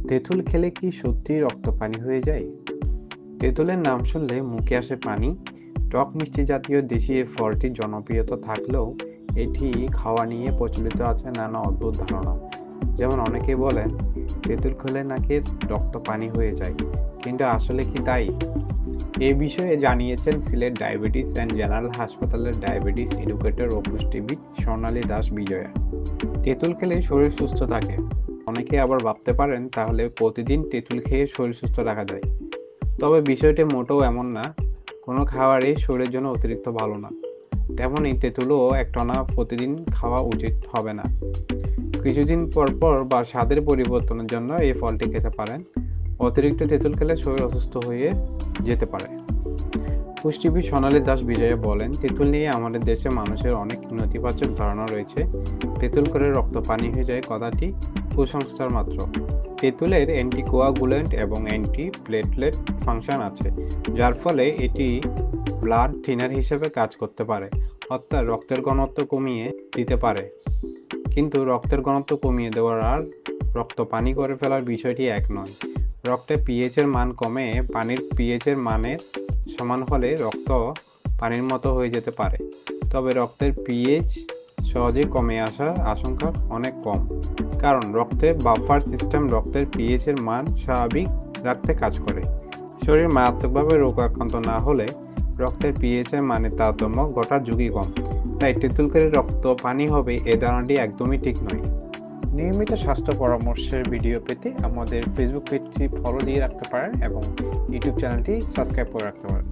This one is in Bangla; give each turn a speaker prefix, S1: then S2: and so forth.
S1: তেঁতুল খেলে কি সত্যিই রক্ত পানি হয়ে যায়? তেঁতুলের নাম শুনলে মুখে আসে পানি। টক মিষ্টি জাতীয় দেশি এই ফলটির জনপ্রিয়তা থাকলেও এটি খাওয়া নিয়ে প্রচলিত আছে নানা অদ্ভুত ধারণা। যেমন অনেকে বলেন তেঁতুল খেলে নাকি রক্ত পানি হয়ে যায়, কিন্তু আসলে কি তাই? এই বিষয়ে জানিয়েছেন সিলেট ডায়াবেটিস অ্যান্ড জেনারেল হাসপাতালের ডায়াবেটিস এডুকেটর ও পুষ্টিবিদ স্বর্ণালী দাস বিজয়া। তেঁতুল খেলে শরীর সুস্থ থাকে। অনেকে আবার ভাবতে পারেন তাহলে প্রতিদিন তেঁতুল খেয়ে শরীর সুস্থ রাখা যায়। তবে বিষয়টি মোটেও এমন না। কোনো খাবারই শরীরের জন্য অতিরিক্ত ভালো না। তেমনই তেঁতুলও একটানা প্রতিদিন খাওয়া উচিত হবে না। কিছুদিন পর পর বা স্বাদের পরিবর্তনের জন্য এই ফলটি খেতে পারেন। অতিরিক্ত তেঁতুল খেলে শরীর অসুস্থ হয়ে যেতে পারে। পুষ্টিবিদ সোনালী দাস বিজয় বলেন, তেঁতুল নিয়ে আমাদের দেশে মানুষের অনেক নেতিবাচক ধারণা রয়েছে। তেঁতুল করে রক্ত পানি হয়ে যায় কথাটি কুসংস্কার মাত্র। তেঁতুলের অ্যান্টিকোয়াগুলেন্ট এবং অ্যান্টি প্লেটলেট ফাংশন আছে, যার ফলে এটি ব্লাড থিনার হিসেবে কাজ করতে পারে, অর্থাৎ রক্তের ঘনত্ব কমিয়ে দিতে পারে। কিন্তু রক্তের ঘনত্ব কমিয়ে দেওয়ার আর রক্ত পানি করে ফেলার বিষয়টি এক নয়। রক্তে পিএইচের মান কমে পানির পিএইচের মানের সমান হলে রক্ত পানির মতো হয়ে যেতে পারে। তবে রক্তের পিএইচ সহজেই কমে আসার আশঙ্কা অনেক কম, কারণ রক্তের বাফার সিস্টেম রক্তের পিএইচের মান স্বাভাবিক রাখতে কাজ করে। শরীর মারাত্মকভাবে রোগ আক্রান্ত না হলে রক্তের পিএইচের মানের তারতম্য ঘটার ঝুঁকি কম। তাই তেঁতুল করে রক্ত পানি হবে এ ধারণাটি একদমই ঠিক নয়। নিয়মিত স্বাস্থ্য পরামর্শের ভিডিও পেতে আমাদের ফেসবুক পেজটি ফলো দিয়ে রাখতে পারেন এবং ইউটিউব চ্যানেলটি সাবস্ক্রাইব করে রাখতে পারেন।